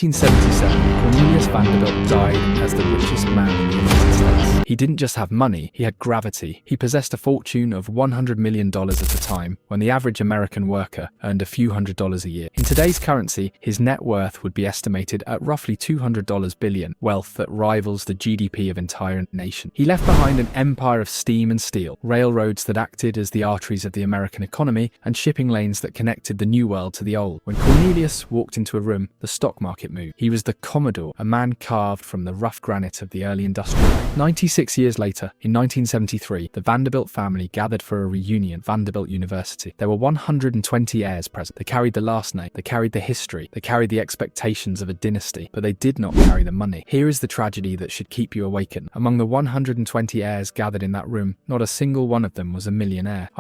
1877, Cornelius Vanderbilt died as the richest man in the United States. He didn't just have money, he had gravity. He possessed a fortune of $100 million at the time, when the average American worker earned a few $100s a year. In today's currency, his net worth would be estimated at roughly $200 billion, wealth that rivals the GDP of an entire nation. He left behind an empire of steam and steel, railroads that acted as the arteries of the American economy, and shipping lanes that connected the new world to the old. When Cornelius walked into a room, the stock market moved. He was the Commodore, a man carved from the rough granite of the early industrial age. 96 years later, in 1973, the Vanderbilt family gathered for a reunion at Vanderbilt University. There were 120 heirs present. They carried the last name, they carried the history, they carried the expectations of a dynasty, but they did not carry the money. Here is the tragedy that should keep you awakened. Among the 120 heirs gathered in that room, not a single one of them was a millionaire.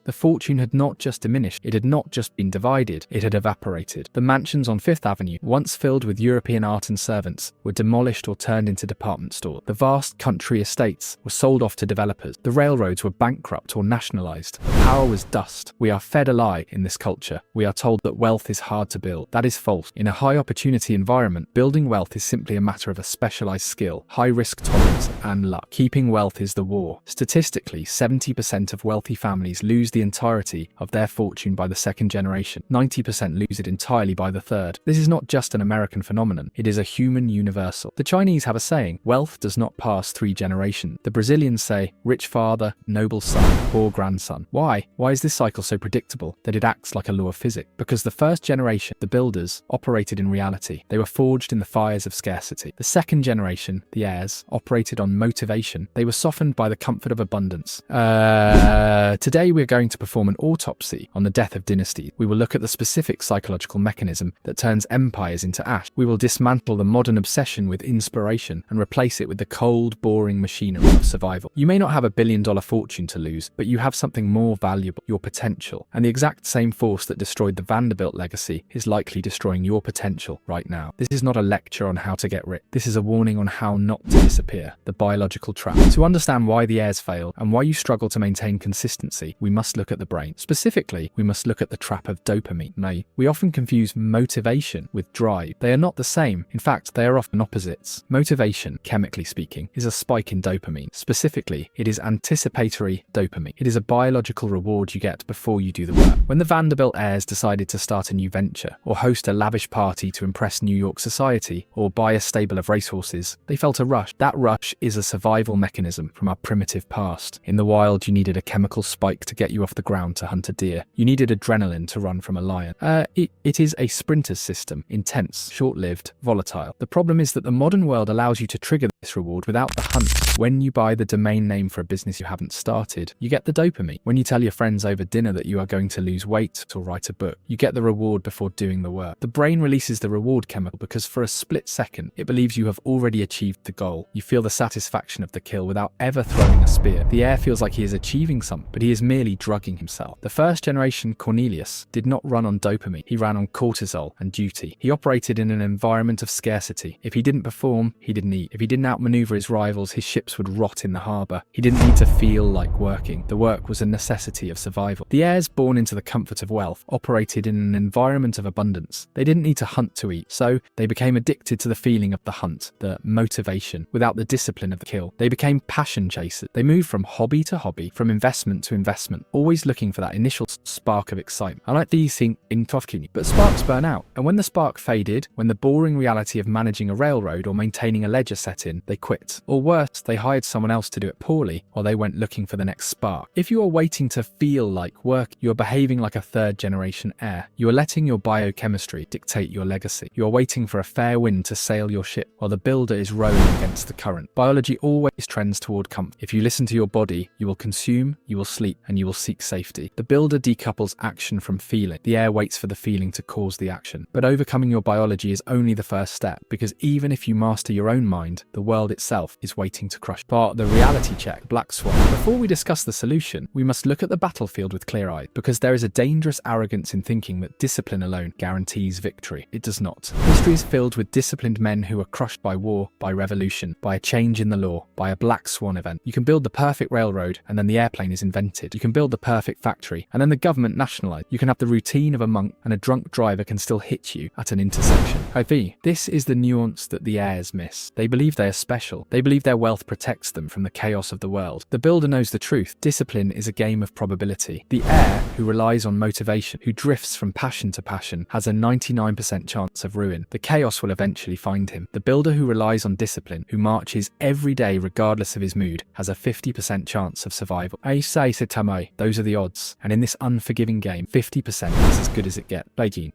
The fortune had not just diminished, it had not just been divided, it had evaporated. The mansions on Fifth Avenue, once filled with European art and servants, were demolished or turned into department stores. The vast country estates were sold off to developers. The railroads were bankrupt or nationalized. The power was dust. We are fed a lie in this culture. We are told that wealth is hard to build. That is false. In a high opportunity environment, building wealth is simply a matter of a specialized skill, high risk tolerance, and luck. Keeping wealth is the war. Statistically, 70% of wealthy families lose the entirety of their fortune by the second generation. 90% lose it entirely by the third. This is not just an American phenomenon. It is a human universal. The Chinese have a saying, wealth does not pass 3 generations. The Brazilians say, rich father, noble son, poor grandson. Why? Why is this cycle so predictable that it acts like a law of physics? Because the first generation, the builders, operated in reality. They were forged in the fires of scarcity. The second generation, the heirs, operated on motivation. They were softened by the comfort of abundance. Today we're going to perform an autopsy on the death of dynasties. We will look at the specific psychological mechanism that turns empires into ash. We will dismantle the modern obsession with inspiration and replace it with the cold, boring machinery of survival. You may not have $1 billion fortune to lose, but you have something more valuable, your potential. And the exact same force that destroyed the Vanderbilt legacy is likely destroying your potential right now. This is not a lecture on how to get rich. This is a warning on how not to disappear, the biological trap. To understand why the heirs fail and why you struggle to maintain consistency, we must look at the brain. Specifically, we must look at the trap of dopamine. We often confuse motivation with drive. They are not the same. In fact, they are often opposites. Motivation, chemically speaking, is a spike in dopamine. Specifically, it is anticipatory dopamine. It is a biological reward you get before you do the work. When the Vanderbilt heirs decided to start a new venture, or host a lavish party to impress New York society, or buy a stable of racehorses, they felt a rush. That rush is a survival mechanism from our primitive past. In the wild, you needed a chemical spike to get you off the ground to hunt a deer. You needed adrenaline to run from a lion. It is a sprinter's system, intense, short-lived, volatile. The problem is that the modern world allows you to trigger this reward without the hunt. When you buy the domain name for a business you haven't started, you get the dopamine. When you tell your friends over dinner that you are going to lose weight or write a book, you get the reward before doing the work. The brain releases the reward chemical because for a split second, it believes you have already achieved the goal. You feel the satisfaction of the kill without ever throwing a spear. The heir feels like he is achieving something, but he is merely drugging himself. The first generation Cornelius did not run on dopamine. He ran on cortisol and duty. He operated in an environment of scarcity. If he didn't perform, he didn't eat. If he didn't outmaneuver his rivals, his ships would rot in the harbour. He didn't need to feel like working. The work was a necessity of survival. The heirs born into the comfort of wealth operated in an environment of abundance. They didn't need to hunt to eat, so they became addicted to the feeling of the hunt, the motivation, without the discipline of the kill. They became passion chasers. They moved from hobby to hobby, from investment to investment, always looking for that initial spark of excitement. I like these things in Tofkini, but sparks burn out. And when the spark faded, when the boring reality of managing a railroad or maintaining a ledger set in, they quit. Or worse, they hired someone else to do it poorly, while they went looking for the next spark. If you are waiting to feel like work, you are behaving like a third generation heir. You are letting your biochemistry dictate your legacy. You are waiting for a fair wind to sail your ship, while the builder is rowing against the current. Biology always trends toward comfort. If you listen to your body, you will consume, you will sleep, and you will seek safety. The builder decouples action from feeling. The heir waits for the feeling to cause the action. But overcoming your biology is only the first step, because even if you master your own mind, the world itself is waiting to crush. But the reality check, Black Swan. Before we discuss the solution, we must look at the battlefield with clear eyes, because there is a dangerous arrogance in thinking that discipline alone guarantees victory. It does not. History is filled with disciplined men who are crushed by war, by revolution, by a change in the law, by a Black Swan event. You can build the perfect railroad and then the airplane is invented. You can build the perfect factory and then the government nationalized. You can have the routine of a monk and a drunk driver can still hit you at an intersection. However, this is the nuance that the heirs miss. They believe they are special. They believe their wealth protects them from the chaos of the world. The builder knows the truth. Discipline is a game of probability. The heir, who relies on motivation, who drifts from passion to passion, has a 99% chance of ruin. The chaos will eventually find him. The builder who relies on discipline, who marches every day regardless of his mood, has a 50% chance of survival. Those are the odds. And in this unforgiving game, 50% is as good as it gets.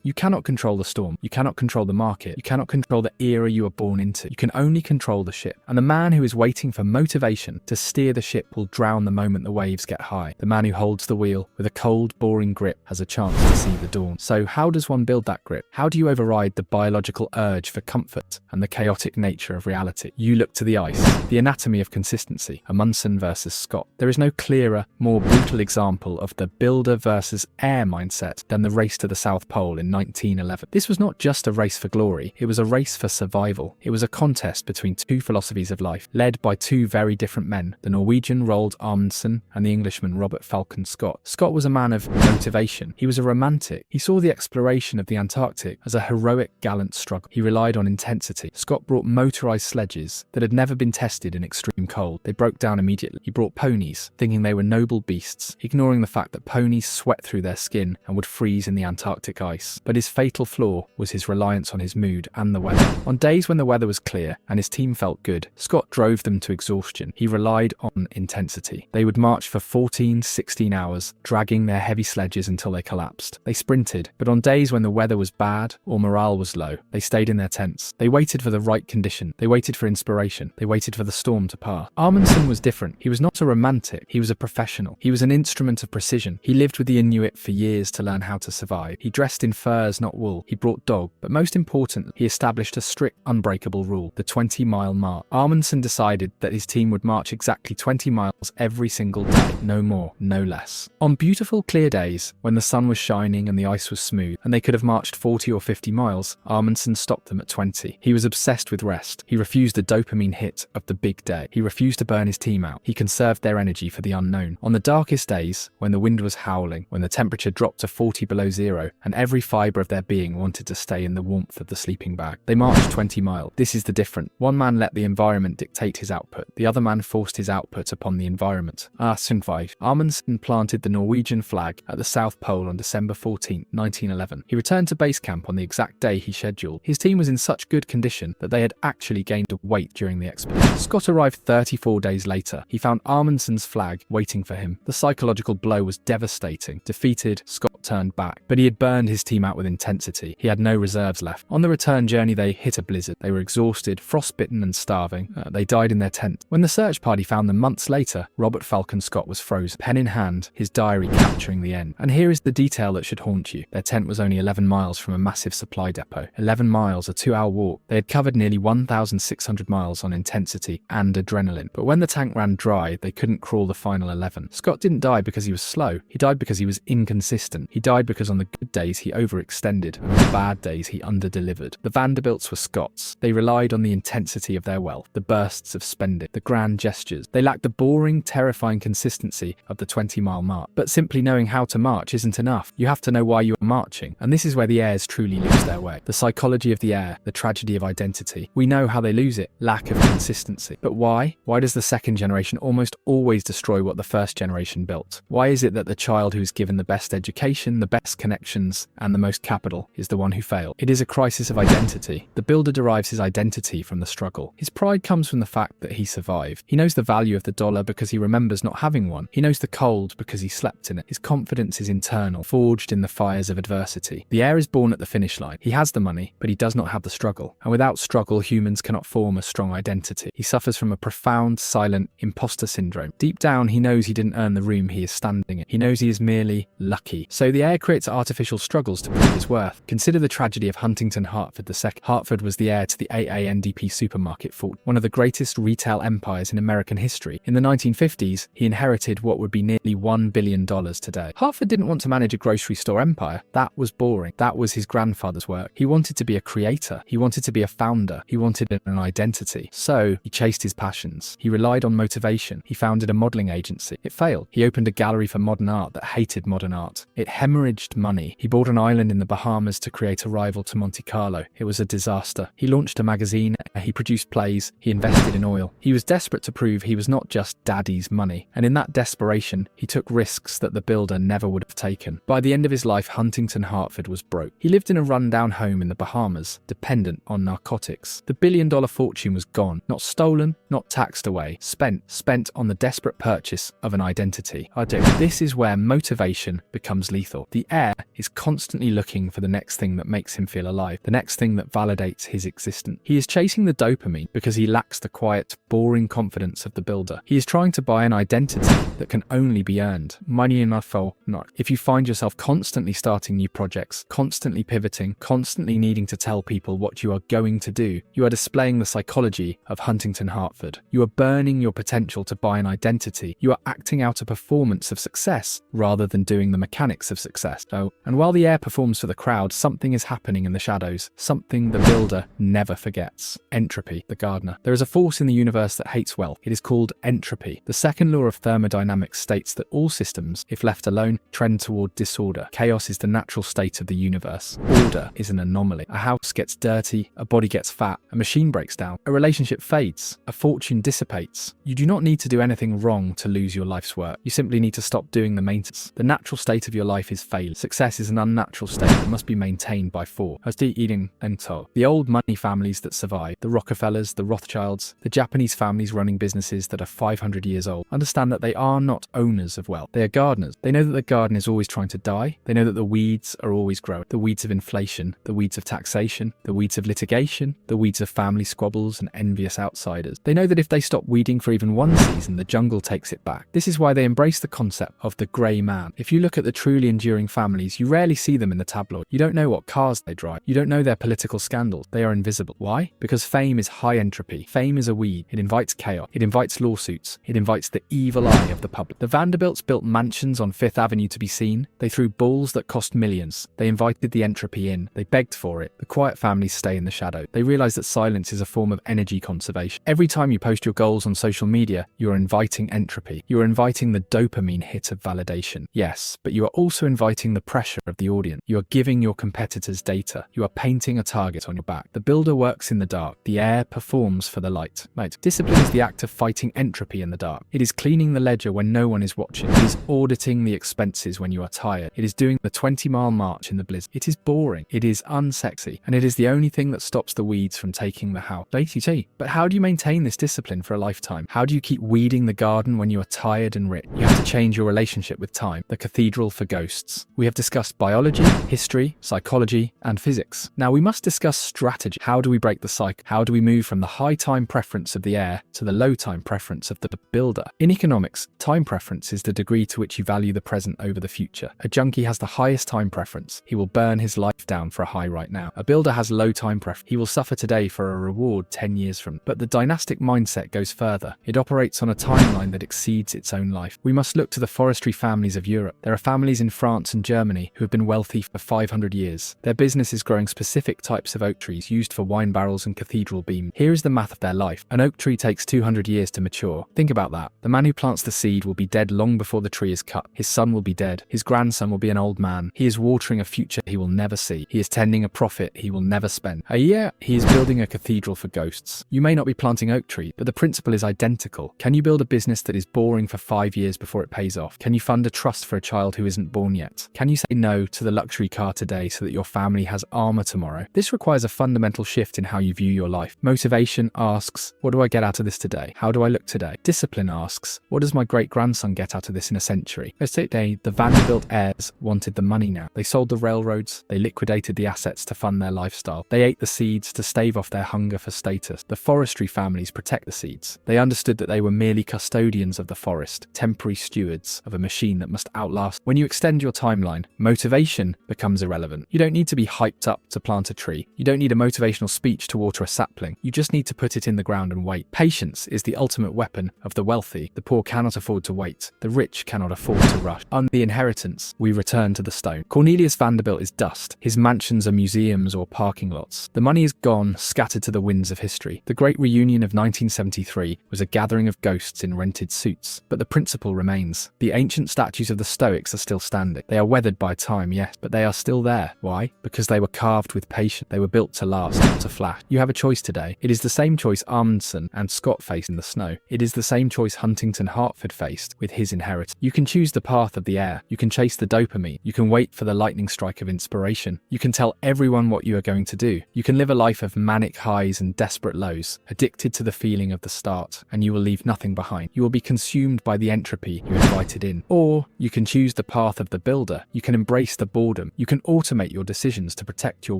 You cannot control the storm. You cannot control the market. You cannot control the era you are born into. You can only control the ship. And the man who is waiting for motivation to steer the ship will drown the moment the waves get high. The man who holds the wheel with a cold, boring grip has a chance to see the dawn. So how does one build that grip? How do you override the biological urge for comfort and the chaotic nature of reality? You look to the ice, the anatomy of consistency, Amundsen versus Scott. There is no clearer, more brutal example of the builder versus heir mindset than the race to the South Pole in 1911. This was not just a race for glory, it was a race for survival. It was a contest between two philosophies of life, led by two very different men, the Norwegian Roald Amundsen and the Englishman Robert Falcon Scott. Scott was a man of motivation. He was a romantic. He saw the exploration of the Antarctic as a heroic, gallant struggle. He relied on intensity. Scott brought motorized sledges that had never been tested in extreme cold. They broke down immediately. He brought ponies, thinking they were noble beasts, ignoring the fact that ponies sweat through their skin and would freeze in the Antarctic ice. But his fatal flaw was his reliance on his mood and the weather. On days when the weather was clear and his team felt good, Scott drove them to exhaustion. He relied on intensity. They would march for 14, 16 hours, dragging their heavy sledges until they collapsed. They sprinted, but on days when the weather was bad or morale was low, they stayed in their tents. They waited for the right condition. They waited for inspiration. They waited for the storm to pass. Amundsen was different. He was not a romantic. He was a professional. He was an instrument of precision. He lived with the Inuit for years to learn how to survive. He dressed in furs, not wool. He brought dog. But most importantly, he established a strict, unbreakable rule, the 20-mile march. Amundsen decided that his team would march exactly 20 miles every single day. No more, no less. On beautiful, clear days, when the sun was shining and the ice was smooth, and they could have marched 40 or 50 miles, Amundsen stopped them at 20. He was obsessed with rest. He refused the dopamine hit of the big day. He refused to burn his team out. He conserved their energy for the unknown. On the darkest days, when the wind was howling, when the temperature dropped to 40 below zero, and every fibre of their being wanted to stay in the warmth of the sleeping bag, they marched 20 miles. This is the difference. One man let the environment dictate his output. The other man forced his output upon the environment. Amundsen planted the Norwegian flag at the South Pole on December 14, 1911. He returned to base camp on the exact day he scheduled. His team was in such good condition that they had actually gained weight during the expedition. Scott arrived 34 days later. He found Amundsen's flag waiting for him. The psychological blow was devastating. Defeated, Scott turned back, but he had burned his team out with intensity. He had no reserves left. On the return journey, they hit a blizzard. They were exhausted, frostbitten and starving. They died in their tent. When the search party found them months later, Robert Falcon Scott was frozen, pen in hand, his diary capturing the end. And here is the detail that should haunt you. Their tent was only 11 miles from a massive supply depot. 11 miles, a 2-hour walk. They had covered nearly 1,600 miles on intensity and adrenaline. But when the tank ran dry, they couldn't crawl the final 11. Scott didn't die because he was slow. He died because he was inconsistent. He died because on the good days he overextended, and on the bad days he underdelivered. The Vanderbilts were Scots. They relied on the intensity of their wealth, the bursts of spending, the grand gestures. They lacked the boring, terrifying consistency of the 20-mile march. But simply knowing how to march isn't enough. You have to know why you are marching. And this is where the heirs truly lose their way. The psychology of the heir, the tragedy of identity. We know how they lose it. Lack of consistency. But why? Why does the second generation almost always destroy what the first generation built? Why is it that the child who is given the best education, the best connections, and the most capital is the one who failed? It is a crisis of identity. The builder derives his identity from the struggle. His pride comes from the fact that he survived. He knows the value of the dollar because he remembers not having one. He knows the cold because he slept in it. His confidence is internal, forged in the fires of adversity. The heir is born at the finish line. He has the money, but he does not have the struggle. And without struggle, humans cannot form a strong identity. He suffers from a profound, silent imposter syndrome. Deep down, he knows he didn't earn the room he is standing in. He knows he is merely lucky. So the heir creates artificial struggles to prove his worth. Consider the tragedy of Huntington Hartford II. Hartford was the heir to the AANDP supermarket fort, one of the greatest retail empires in American history. In the 1950s, he inherited what would be nearly $1 billion today. Hartford didn't want to manage a grocery store empire. That was boring. That was his grandfather's work. He wanted to be a creator. He wanted to be a founder. He wanted an identity. So he chased his passions. He relied on motivation. He founded a modeling agency. It failed. He opened a gallery for modern art that hated modern art. It hemorrhaged money. He bought an island island in the Bahamas to create a rival to Monte Carlo. It was a disaster. He launched a magazine, he produced plays, he invested in oil. He was desperate to prove he was not just daddy's money, and in that desperation, he took risks that the builder never would have taken. By the end of his life, Huntington Hartford was broke. He lived in a rundown home in the Bahamas, dependent on narcotics. The billion-dollar fortune was gone, not stolen, not taxed away, spent on the desperate purchase of an identity. This is where motivation becomes lethal. The heir is constantly looking for the next thing that makes him feel alive, the next thing that validates his existence. He is chasing the dopamine because he lacks the quiet, boring confidence of the builder. He is trying to buy an identity that can only be earned. Money enough or not. If you find yourself constantly starting new projects, constantly pivoting, constantly needing to tell people what you are going to do, you are displaying the psychology of Huntington Hartford. You are burning your potential to buy an identity. You are acting out a performance of success rather than doing the mechanics of success. And while the heir performs for the crowd, something is happening in the shadows, something the builder never forgets. Entropy, the gardener. There is a force in the universe that hates wealth. It is called entropy. The second law of thermodynamics states that all systems, if left alone, trend toward disorder. Chaos is the natural state of the universe. Order is an anomaly. A house gets dirty, a body gets fat, a machine breaks down, a relationship fades, a fortune dissipates. You do not need to do anything wrong to lose your life's work. You simply need to stop doing the maintenance. The natural state of your life is failure. Success is an unnatural state that must be maintained by force. Eating and so. The old money families that survive, the Rockefellers, the Rothschilds, the Japanese families running businesses that are 500 years old, understand that they are not owners of wealth. They are gardeners. They know that the garden is always trying to die. They know that the weeds are always growing. The weeds of inflation, the weeds of taxation, the weeds of litigation, the weeds of family squabbles and envious outsiders. They know that if they stop weeding for even one season, the jungle takes it back. This is why they embrace the concept of the grey man. If you look at the truly enduring families, you rarely see them in the tabloid. You don't know what cars they drive. You don't know their political scandals. They are invisible. Why? Because fame is high entropy. Fame is a weed. It invites chaos. It invites lawsuits. It invites the evil eye of the public. The Vanderbilts built mansions on Fifth Avenue to be seen. They threw balls that cost millions. They invited the entropy in. They begged for it. The quiet families stay in the shadow. They realize that silence is a form of energy conservation. Every time you post your goals on social media, you are inviting entropy. You are inviting the dopamine hit of validation. Yes, but you are also inviting the pressure of the audience. You are giving your competitors data. You are painting a target on your back. The builder works in the dark. The heir performs for the light. Discipline is the act of fighting entropy in the dark. It is cleaning the ledger when no one is watching. It is auditing the expenses when you are tired. It is doing the 20-mile march in the blizzard. It is boring. It is unsexy. And it is the only thing that stops the weeds from taking the house. But how do you maintain this discipline for a lifetime? How do you keep weeding the garden when you are tired and rich? You have to change your relationship with time. The cathedral for ghosts. We have discussed biology, history, psychology, and physics. Now we must discuss strategy. How do we break the cycle? How do we move from the high time preference of the heir to the low time preference of the builder? In economics, time preference is the degree to which you value the present over the future. A junkie has the highest time preference. He will burn his life down for a high right now. A builder has low time preference. He will suffer today for a reward 10 years from. But the dynastic mindset goes further. It operates on a timeline that exceeds its own life. We must look to the forestry families of Europe. There are families in France and Germany who have been wealthy for 500 years. Their business is growing specific types of oak trees used for wine barrels and cathedral beams. Here is the math of their life. An oak tree takes 200 years to mature. Think about that. The man who plants the seed will be dead long before the tree is cut. His son will be dead. His grandson will be an old man. He is watering a future he will never see. He is tending a profit he will never spend. A year, he is building a cathedral for ghosts. You may not be planting oak tree, but the principle is identical. Can you build a business that is boring for 5 years before it pays off? Can you fund a trust for a child who isn't born yet? Can you say no to the luxury car today so that your family has armor tomorrow? This requires a fundamental shift in how you view your life. Motivation asks, what do I get out of this today? How do I look today? Discipline asks, what does my great-grandson get out of this in a century? Today, the Vanderbilt heirs wanted the money now. They sold the railroads, they liquidated the assets to fund their lifestyle. They ate the seeds to stave off their hunger for status. The forestry families protect the seeds. They understood that they were merely custodians of the forest, temporary stewards of a machine that must outlast. When you extend your timeline, motivation becomes irrelevant. You don't need to be hyped up to plant a tree. You don't need a motivational speech to water a sapling. You just need to put it in the ground and wait. Patience is the ultimate weapon of the wealthy. The poor cannot afford to wait. The rich cannot afford to rush. On the inheritance, we return to the stone. Cornelius Vanderbilt is dust. His mansions are museums or parking lots. The money is gone, scattered to the winds of history. The Great Reunion of 1973 was a gathering of ghosts in rented suits. But the principle remains. The ancient statues of the Stoics are still standing. They are weathered by time, yes, but they are still there. Why? Because they were carved with patience. They were built to last, not to flash. You have a choice today. It is the same choice Amundsen and Scott faced in the snow. It is the same choice Huntington Hartford faced with his inheritance. You can choose the path of the heir. You can chase the dopamine. You can wait for the lightning strike of inspiration. You can tell everyone what you are going to do. You can live a life of manic highs and desperate lows, addicted to the feeling of the start, and you will leave nothing behind. You will be consumed by the entropy you invited in. Or you can choose the path of the builder. You can embrace the boredom. You can automate your decisions to protect your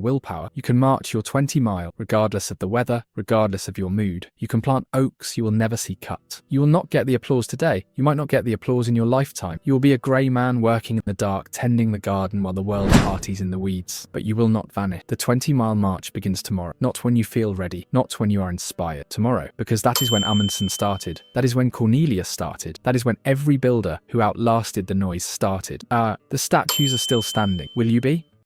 willpower. You can march your 20-mile, regardless of the weather, regardless of your mood. You can plant oaks you will never see cut. You will not get the applause today. You might not get the applause in your lifetime. You will be a grey man working in the dark, tending the garden while the world parties in the weeds. But you will not vanish. The 20-mile march begins tomorrow. Not when you feel ready. Not when you are inspired. Tomorrow. Because that is when Amundsen started. That is when Cornelius started. That is when every builder who outlasted the noise started. The statues are still standing. Will you be?